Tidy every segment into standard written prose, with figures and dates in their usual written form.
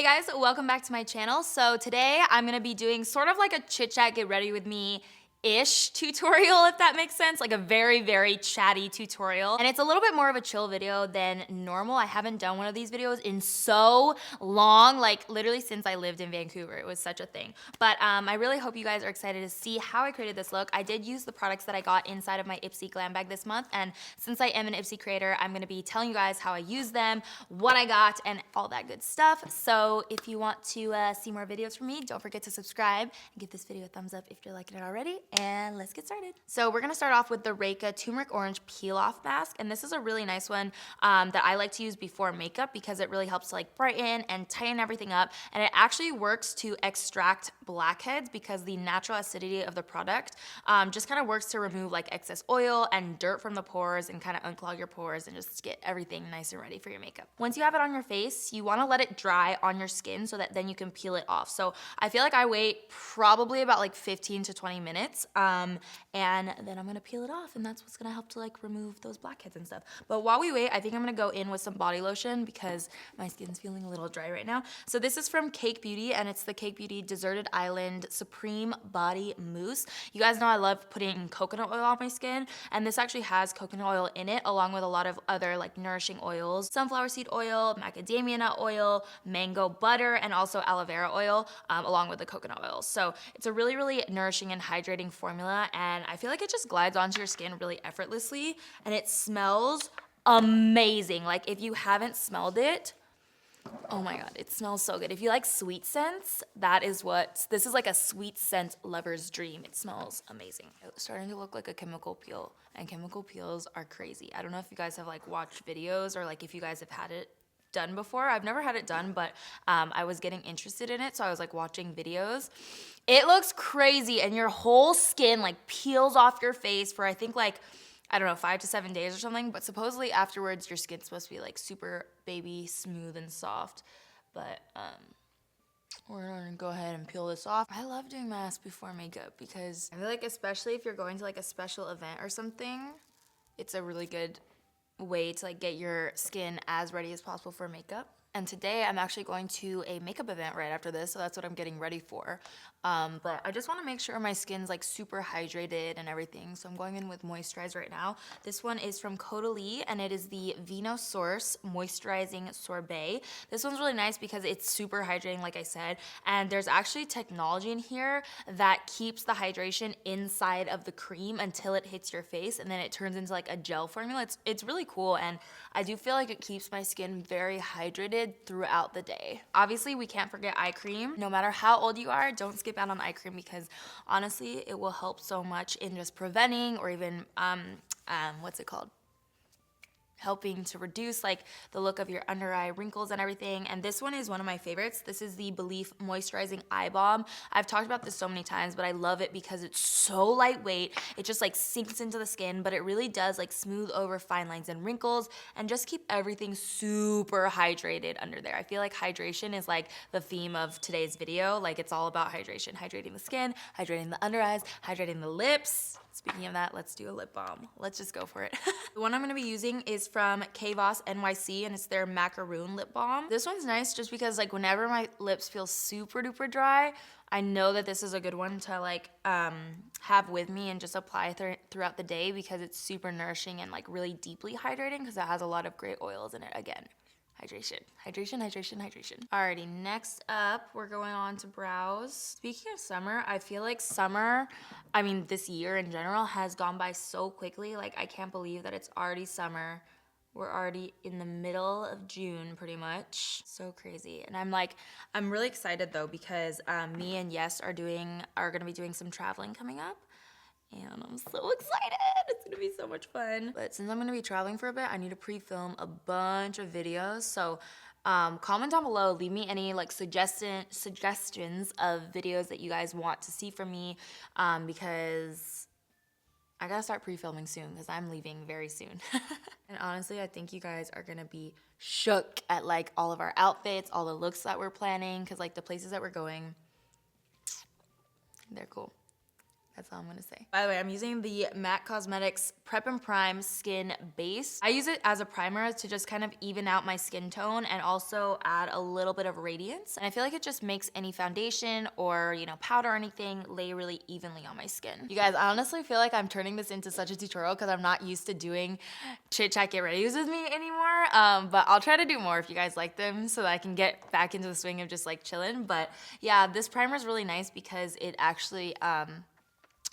Hey guys, welcome back to my channel. So today I'm gonna be doing sort of like a chit chat get ready with me ish tutorial, if that makes sense, like a very chatty tutorial. And it's a little bit more of a chill video than normal. I haven't done one of these videos in so long, like literally since I lived in Vancouver. It was such a thing. But I really hope you guys are excited to see how I created this look. I did use the products that I got inside of my Ipsy glam bag this month, and since I am an Ipsy creator, I'm gonna be telling you guys how I use them, what I got, and all that good stuff. So if you want to see more videos from me, don't forget to subscribe and give this video a thumbs up if you're liking it already. And let's get started. So we're gonna start off with the Reka Turmeric Orange Peel Off Mask, and this is a really nice one that I like to use before makeup because it really helps to like brighten and tighten everything up, and it actually works to extract blackheads because the natural acidity of the product just kind of works to remove like excess oil and dirt from the pores and kind of unclog your pores and just get everything nice and ready for your makeup. Once you have it on your face, you want to let it dry on your skin so that then you can peel it off. So I feel like I wait probably about like 15 to 20 minutes and then I'm gonna peel it off, and that's what's gonna help to like remove those blackheads and stuff. But while we wait, I think I'm gonna go in with some body lotion because my skin's feeling a little dry right now. So this is from Cake Beauty, and it's the Cake Beauty Deserted Island Supreme Body Mousse. You guys know I love putting coconut oil on my skin, and this actually has coconut oil in it along with a lot of other like nourishing oils, sunflower seed oil, macadamia nut oil, mango butter, and also aloe vera oil along with the coconut oil. So it's a really nourishing and hydrating formula, and I feel like it just glides onto your skin really effortlessly, and it smells amazing. Like if you haven't smelled it, oh my god, it smells so good. If you like sweet scents, this is like a sweet scent lover's dream. It smells amazing. It's starting to look like a chemical peel, and chemical peels are crazy. I don't know if you guys have like watched videos or like if you guys have had it done before. I've never had it done, but I was getting interested in it, so I was like watching videos. It looks crazy, and your whole skin like peels off your face for I think like, I don't know, 5 to 7 days or something, but supposedly afterwards your skin's supposed to be like super baby smooth and soft. But we're gonna go ahead and peel this off. I love doing masks before makeup because I feel like especially if you're going to like a special event or something, it's a really good way to like get your skin as ready as possible for makeup. And today I'm actually going to a makeup event right after this, so that's what I'm getting ready for. But I just want to make sure my skin's like super hydrated and everything, so I'm going in with Moisturize right now. This one is from Caudalie, and it is the Vino Source Moisturizing Sorbet. This one's really nice because it's super hydrating, like I said, and there's actually technology in here that keeps the hydration inside of the cream until it hits your face, and then it turns into like a gel formula. It's really cool, and I do feel like it keeps my skin very hydrated throughout the day. Obviously, we can't forget eye cream. No matter how old you are, don't skip out on eye cream because honestly, it will help so much in just preventing or even, what's it called? Helping to reduce like the look of your under eye wrinkles and everything. And this one is one of my favorites. This is the Belief Moisturizing Eye Balm. I've talked about this so many times, but I love it because it's so lightweight. It just like sinks into the skin, but it really does like smooth over fine lines and wrinkles and just keep everything super hydrated under there. I feel like hydration is like the theme of today's video. Like it's all about hydration, hydrating the skin, hydrating the under eyes, hydrating the lips. Speaking of that, let's do a lip balm. Let's just go for it. The one I'm gonna be using is from Kvoss NYC, and it's their Macaroon Lip Balm. This one's nice just because like whenever my lips feel super duper dry, I know that this is a good one to like have with me and just apply throughout the day because it's super nourishing and like really deeply hydrating because it has a lot of great oils in it again. Hydration. Alrighty, next up, we're going on to brows. Speaking of summer, I feel like summer, I mean this year in general, has gone by so quickly. Like I can't believe that it's already summer. We're already in the middle of June pretty much. So crazy. And I'm really excited though because me and Yes are gonna be doing some traveling coming up. And I'm so excited. It's gonna be so much fun. But since I'm gonna be traveling for a bit, I need to pre-film a bunch of videos. So comment down below, leave me any like suggestions of videos that you guys want to see from me because I gotta start pre-filming soon because I'm leaving very soon. And honestly, I think you guys are gonna be shook at like all of our outfits, all the looks that we're planning, because like the places that we're going, they're cool. That's all I'm gonna say. By the way, I'm using the MAC Cosmetics Prep and Prime Skin Base. I use it as a primer to just kind of even out my skin tone and also add a little bit of radiance. And I feel like it just makes any foundation or, you know, powder or anything lay really evenly on my skin. You guys, I honestly feel like I'm turning this into such a tutorial because I'm not used to doing Chit Chat Get Ready with me anymore. But I'll try to do more if you guys like them so that I can get back into the swing of just like chilling. But yeah, this primer is really nice because it actually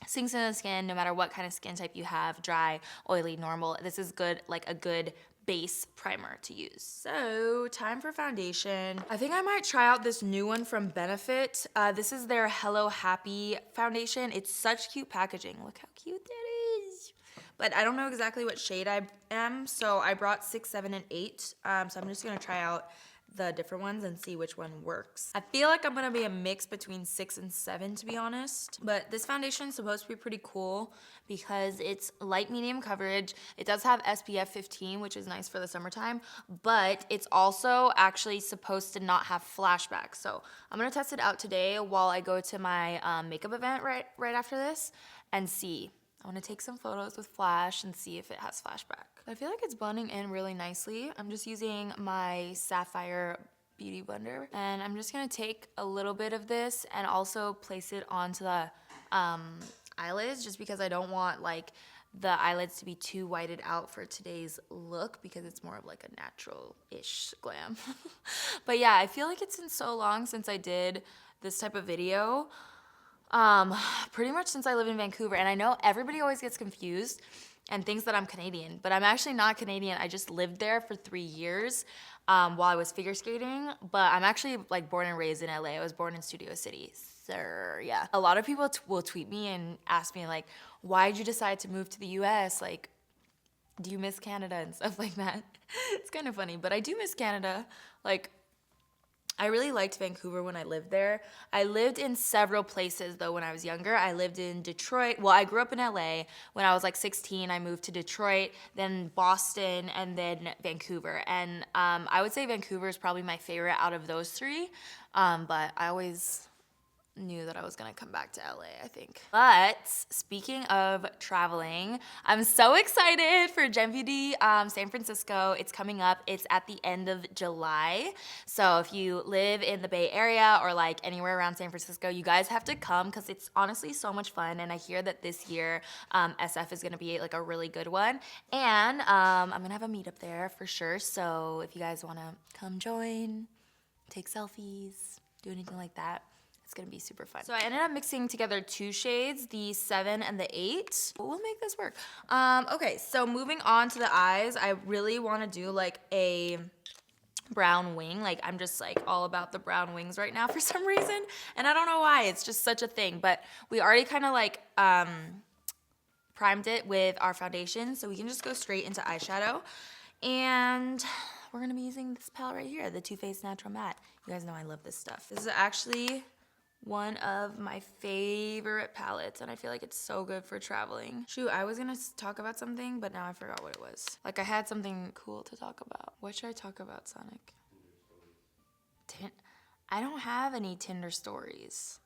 sinks into the skin no matter what kind of skin type you have, dry, oily, normal. This is good, like a good base primer to use. So time for foundation. I think I might try out this new one from Benefit. This is their Hello Happy foundation. It's such cute packaging. Look how cute that is. But I don't know exactly what shade I am, so I brought 6, 7, and 8. So I'm just gonna try out the different ones and see which one works. I feel like I'm gonna be a mix between 6 and 7 to be honest, but this foundation is supposed to be pretty cool because it's light medium coverage. It does have SPF 15, which is nice for the summertime, but it's also actually supposed to not have flashbacks. So I'm gonna test it out today while I go to my makeup event right after this and see. I want to take some photos with flash and see if it has flashback. I feel like it's blending in really nicely. I'm just using my Sapphire Beauty Blender. And I'm just going to take a little bit of this and also place it onto the eyelids just because I don't want like the eyelids to be too whited out for today's look because it's more of like a natural-ish glam. But yeah, I feel like it's been so long since I did this type of video. Pretty much since I live in Vancouver, and I know everybody always gets confused and thinks that I'm Canadian, but I'm actually not Canadian. I just lived there for 3 years while I was figure skating, but I'm actually like born and raised in LA. I was born in Studio City, so yeah. A lot of people will tweet me and ask me like, why did you decide to move to the US? Like, do you miss Canada and stuff like that? It's kind of funny, but I do miss Canada. Like, I really liked Vancouver when I lived there. I lived in several places though when I was younger. I lived in Detroit. Well, I grew up in LA. When I was like 16, I moved to Detroit, then Boston, and then Vancouver. And I would say Vancouver is probably my favorite out of those 3. But I always knew that I was gonna come back to LA, I think. But speaking of traveling, I'm so excited for Gen VD San Francisco. It's coming up. It's at the end of July. So if you live in the Bay Area or like anywhere around San Francisco, you guys have to come because it's honestly so much fun. And I hear that this year SF is gonna be like a really good one. And I'm gonna have a meetup there for sure. So if you guys wanna come join, take selfies, do anything like that, it's gonna be super fun. So I ended up mixing together 2 shades, the 7 and the 8. We'll make this work. Okay, so moving on to the eyes, I really wanna do like a brown wing. Like I'm just like all about the brown wings right now for some reason. And I don't know why, it's just such a thing. But we already kind of like primed it with our foundation. So we can just go straight into eyeshadow. And we're gonna be using this palette right here, the Too Faced Natural Matte. You guys know I love this stuff. This is actually one of my favorite palettes, and I feel like it's so good for traveling. Shoot, I was gonna talk about something, but now I forgot what it was. Like I had something cool to talk about. What should I talk about, Sonic? I don't have any Tinder stories.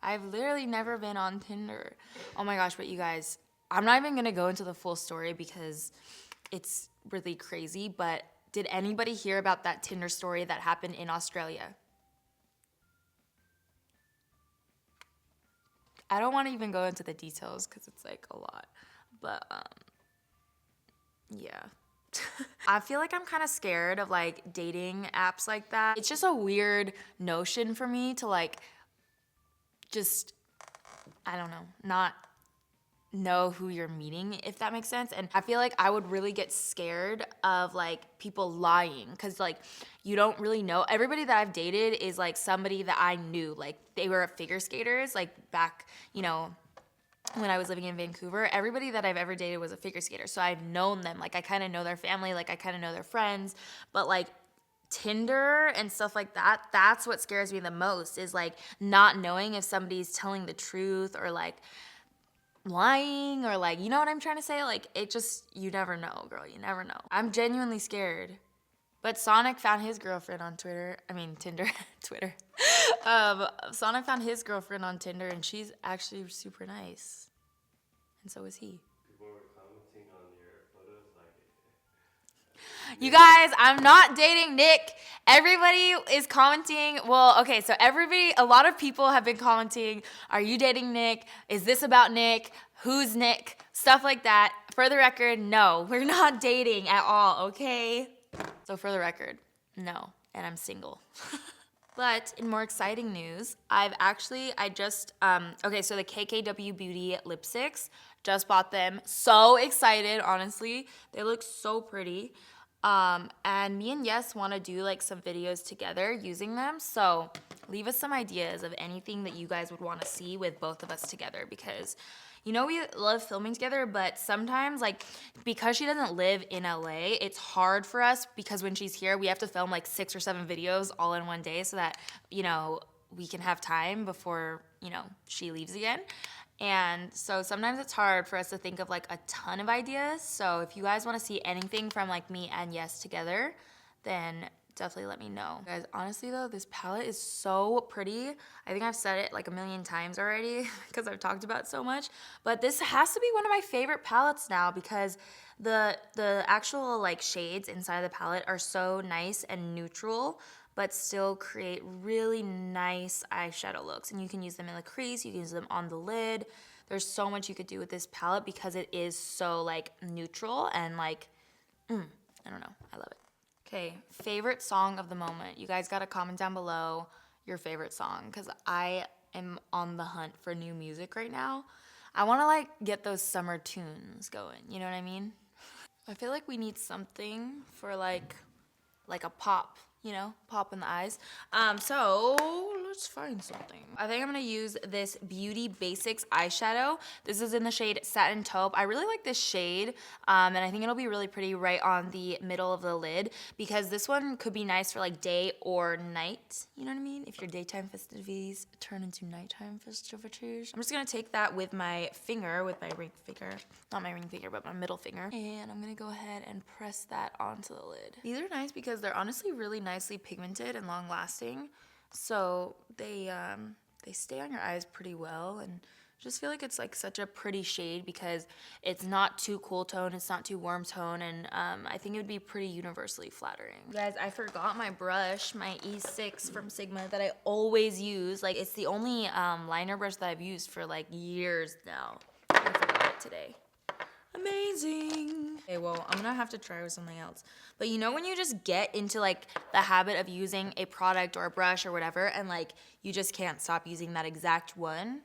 I've literally never been on Tinder. Oh my gosh, but you guys, I'm not even gonna go into the full story because it's really crazy, but did anybody hear about that Tinder story that happened in Australia? I don't want to even go into the details because it's like a lot, but yeah. I feel like I'm kind of scared of like dating apps like that. It's just a weird notion for me to like just, I don't know, not know who you're meeting, if that makes sense. And I feel like I would really get scared of like people lying because like you don't really know. Everybody that I've dated is like somebody that I knew, like they were figure skaters, like back, you know, when I was living in Vancouver. Everybody that I've ever dated was a figure skater, so I've known them. Like I kind of know their family, like I kind of know their friends. But like Tinder and stuff like that, that's what scares me the most, is like not knowing if somebody's telling the truth or like lying, or like, you know what I'm trying to say? Like it just, you never know, girl, you never know. I'm genuinely scared But Sonic found his girlfriend on Twitter. I mean, Tinder. Twitter. Sonic found his girlfriend on Tinder, and she's actually super nice. And so is he. People were commenting on your photos like... You guys, I'm not dating Nick. Everybody is commenting. Well, okay, so a lot of people have been commenting, are you dating Nick? Is this about Nick? Who's Nick? Stuff like that. For the record, no, we're not dating at all, okay? So for the record, no, and I'm single. But in more exciting news, okay, so the KKW Beauty lipsticks, just bought them. So excited, honestly. They look so pretty. And me and Yes want to do like some videos together using them. So leave us some ideas of anything that you guys would want to see with both of us together, because you know we love filming together, but sometimes like because she doesn't live in LA, it's hard for us because when she's here, we have to film like 6 or 7 videos all in one day so that, you know, we can have time before, you know, she leaves again. And so sometimes it's hard for us to think of like a ton of ideas. So if you guys want to see anything from like me and Yes together, then definitely let me know. Guys, honestly though, this palette is so pretty. I think I've said it like a million times already because I've talked about it so much. But this has to be one of my favorite palettes now because the actual like shades inside the palette are so nice and neutral, but still create really nice eyeshadow looks. And you can use them in the crease, you can use them on the lid. There's so much you could do with this palette because it is so like neutral and like, I don't know, I love it. Okay, favorite song of the moment. You guys gotta comment down below your favorite song because I am on the hunt for new music right now. I wanna like get those summer tunes going, you know what I mean? I feel like we need something for like a pop, you know, pop in the eyes. So let's find something. I think I'm gonna use this Beauty Basics eyeshadow. This is in the shade Satin Taupe. I really like this shade, and I think it'll be really pretty right on the middle of the lid because this one could be nice for like day or night, you know what I mean? If your daytime festivities turn into nighttime festivities. I'm just gonna take that with my finger, with my ring finger, not my ring finger, but my middle finger, and I'm gonna go ahead and press that onto the lid. These are nice because they're honestly really nicely pigmented and long lasting, so they stay on your eyes pretty well, and I just feel like it's like such a pretty shade because it's not too cool tone, it's not too warm tone, and I think it would be pretty universally flattering. Guys, I forgot my brush, my E6 from Sigma that I always use. Like it's the only liner brush that I've used for like years now. I forgot it today. Amazing. Okay, well, I'm gonna have to try with something else. But you know when you just get into like the habit of using a product or a brush or whatever and like you just can't stop using that exact one?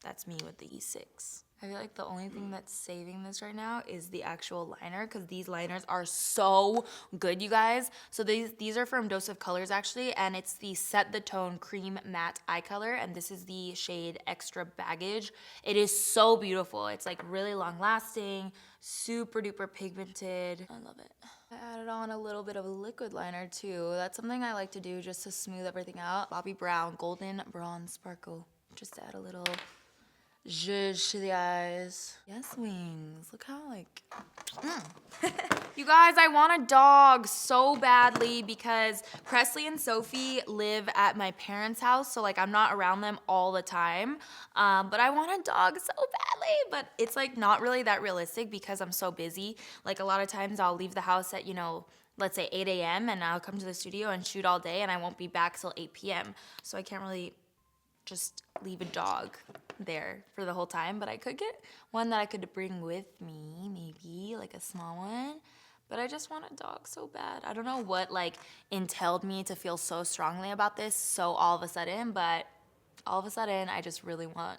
That's me with the E6. I feel like the only thing that's saving this right now is the actual liner because these liners are so good, you guys. So these are from Dose of Colors actually, and it's the Set the Tone Cream Matte Eye Color, and this is the shade Extra Baggage. It is so beautiful. It's like really long lasting, super duper pigmented. I love it. I added on a little bit of a liquid liner too. That's something I like to do just to smooth everything out. Bobbi Brown Golden Bronze Sparkle. Just to add a little zhuzh to the eyes. Yes, wings. Look how like... You guys, I want a dog so badly because Presley and Sophie live at my parents' house, so like I'm not around them all the time. But I want a dog so badly, but it's like not really that realistic because I'm so busy. Like a lot of times I'll leave the house at, you know, let's say 8 a.m. and I'll come to the studio and shoot all day and I won't be back till 8 p.m. So I can't really just leave a dog there for the whole time, but I could get one that I could bring with me, maybe like a small one. But I just want a dog so bad. I don't know what like entailed me to feel so strongly about this so all of a sudden, but all of a sudden I just really want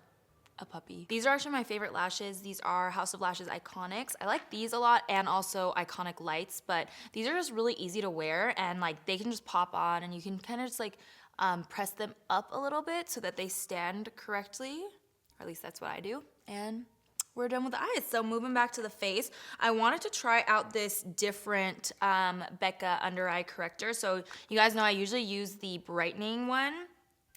a puppy. These are actually my favorite lashes. These are House of Lashes Ikonics. I like these a lot and also Iconic Lights, but these are just really easy to wear and like they can just pop on and you can kind of just like press them up a little bit so that they stand correctly, or at least that's what I do. And we're done with the eyes. So moving back to the face, I wanted to try out this different Becca under eye corrector. So you guys know I usually use the brightening one.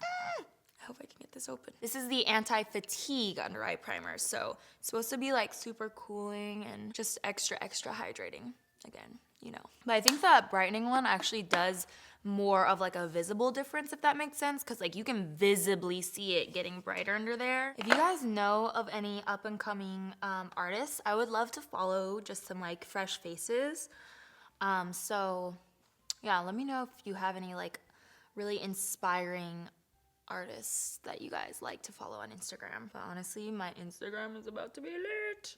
I hope I can get this open. This is the anti-fatigue under eye primer. So it's supposed to be like super cooling and just extra hydrating. Again, you know. But I think the brightening one actually does more of like a visible difference, if that makes sense, because like you can visibly see it getting brighter under there. If you guys know of any up and coming artists, I would love to follow just some like fresh faces. So yeah, let me know if you have any like really inspiring artists that you guys like to follow on Instagram. But honestly, my Instagram is about to be lit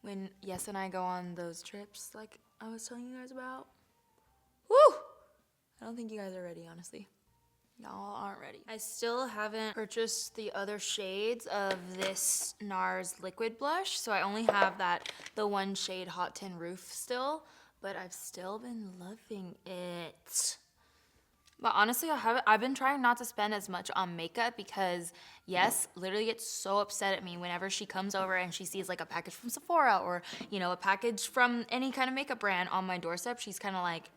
when Yes and I go on those trips like I was telling you guys about. Woo! I don't think you guys are ready, honestly. Y'all aren't ready. I still haven't purchased the other shades of this Nars liquid blush, so I only have the one shade Hot Tin Roof still, but I've still been loving it. But honestly, I've been trying not to spend as much on makeup because Yes literally gets so upset at me whenever she comes over and she sees like a package from Sephora or, you know, a package from any kind of makeup brand on my doorstep. She's kind of like,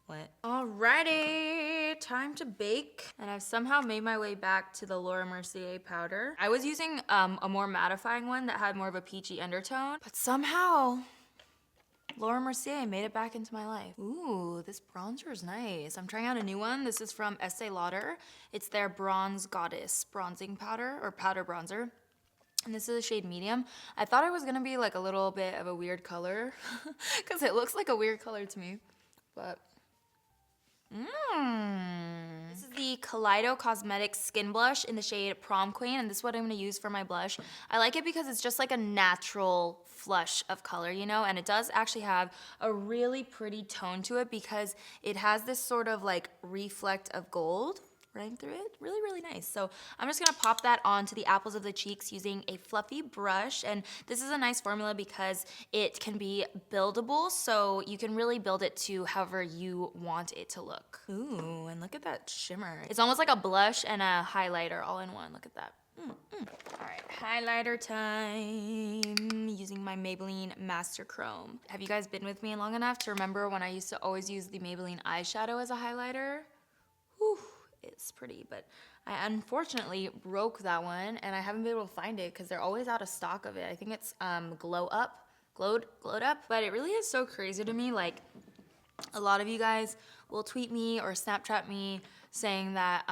what? Alrighty, time to bake. And I've somehow made my way back to the Laura Mercier powder. I was using a more mattifying one that had more of a peachy undertone, but somehow Laura Mercier made it back into my life. Ooh, this bronzer is nice. I'm trying out a new one. This is from Estee Lauder. It's their Bronze Goddess bronzing powder, or powder bronzer. And this is a shade medium. I thought it was gonna be like a little bit of a weird color because it looks like a weird color to me, but this is the Kaleido Cosmetics Skin Blush in the shade Prom Queen, and this is what I'm going to use for my blush. I like it because it's just like a natural flush of color, you know, and it does actually have a really pretty tone to it because it has this sort of like reflect of gold running through it. Really, really nice. So I'm just gonna pop that onto the apples of the cheeks using a fluffy brush. And this is a nice formula because it can be buildable, so you can really build it to however you want it to look. Ooh, and look at that shimmer. It's almost like a blush and a highlighter all in one. Look at that. All right, highlighter time, using my Maybelline Master Chrome. Have you guys been with me long enough to remember when I used to always use the Maybelline eyeshadow as a highlighter? Whew. It's pretty, but I unfortunately broke that one and I haven't been able to find it because they're always out of stock of it. I think it's glowed up, but it really is so crazy to me. Like, a lot of you guys will tweet me or Snapchat me saying that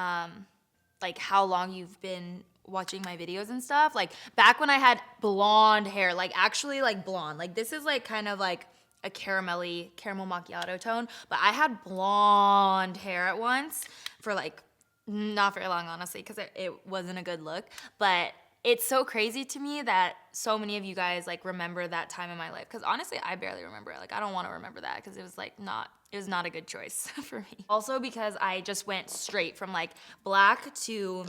like how long you've been watching my videos and stuff. Like back when I had blonde hair, like actually like blonde, like this is like kind of like a caramel macchiato tone, but I had blonde hair at once for like not very long, honestly, because it wasn't a good look. But it's so crazy to me that so many of you guys like remember that time in my life, because honestly I barely remember it. Like I don't want to remember that because it was not a good choice for me. Also because I just went straight from like black to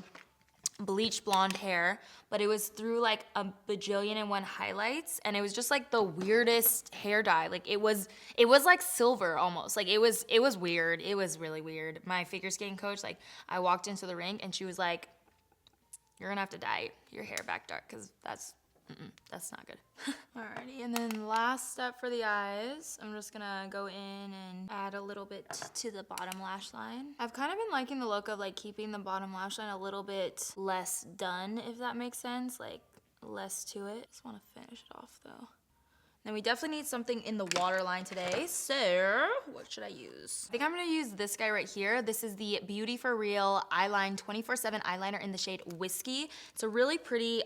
bleach blonde hair, but it was through like a bajillion and one highlights, and it was just like the weirdest hair dye. Like it was like silver almost. Like it was weird. It was really weird. My figure skating coach, like I walked into the rink and she was like, "You're gonna have to dye your hair back dark because that's not good." Alrighty, and then last step for the eyes, I'm just gonna go in and add a little bit to the bottom lash line. I've kind of been liking the look of like keeping the bottom lash line a little bit less done, if that makes sense, like less to it. Just wanna finish it off though. Then we definitely need something in the waterline today, so what should I use? I think I'm gonna use this guy right here. This is the Beauty For Real Eyeline 24/7 eyeliner in the shade Whiskey. It's a really pretty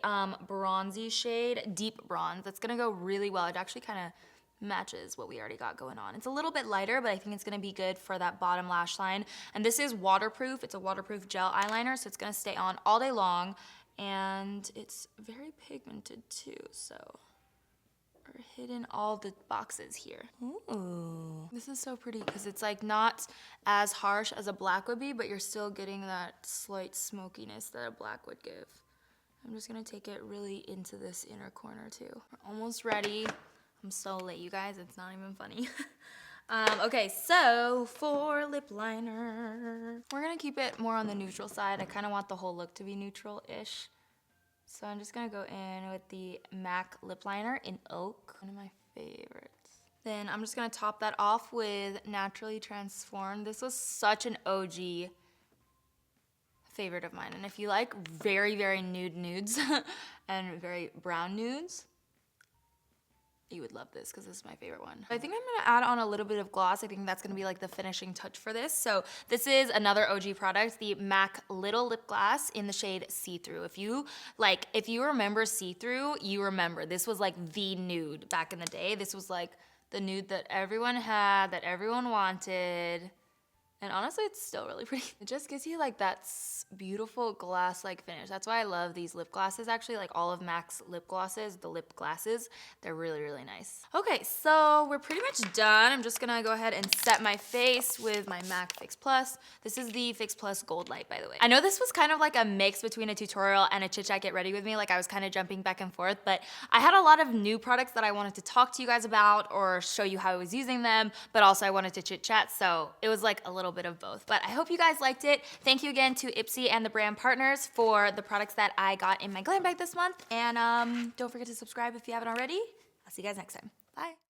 bronzy shade, deep bronze. That's gonna go really well. It actually kind of matches what we already got going on. It's a little bit lighter, but I think it's gonna be good for that bottom lash line. And this is waterproof. It's a waterproof gel eyeliner, so it's gonna stay on all day long. And it's very pigmented too, so we're hitting all the boxes here. Ooh, this is so pretty because it's like not as harsh as a black would be, but you're still getting that slight smokiness that a black would give. I'm just gonna take it really into this inner corner too. We're almost ready. I'm so late, you guys. It's not even funny. Okay, so for lip liner, we're gonna keep it more on the neutral side. I kind of want the whole look to be neutral-ish. So I'm just gonna go in with the MAC lip liner in Oak, one of my favorites. Then I'm just gonna top that off with Naturally Transformed. This was such an OG favorite of mine. And if you like very, very nude nudes and very brown nudes, You would love this because this is my favorite one. I think I'm gonna add on a little bit of gloss. I think that's gonna be like the finishing touch for this. So this is another OG product, the MAC Little Lip Gloss in the shade See-Through. If you remember See-Through, you remember this was like the nude back in the day. This was like the nude that everyone had, that everyone wanted. And honestly, it's still really pretty. It just gives you like that beautiful glass-like finish. That's why I love these lip glosses actually, like all of MAC's lip glosses, the lip glasses, they're really, really nice. Okay, so we're pretty much done. I'm just gonna go ahead and set my face with my MAC Fix Plus. This is the Fix Plus Gold Light, by the way. I know this was kind of like a mix between a tutorial and a Chit Chat Get Ready With Me, like I was kind of jumping back and forth, but I had a lot of new products that I wanted to talk to you guys about or show you how I was using them, but also I wanted to chit chat, so it was like a little bit of both. But I hope you guys liked it. Thank you again to Ipsy and the brand partners for the products that I got in my glam bag this month. And don't forget to subscribe if you haven't already. I'll see you guys next time. Bye.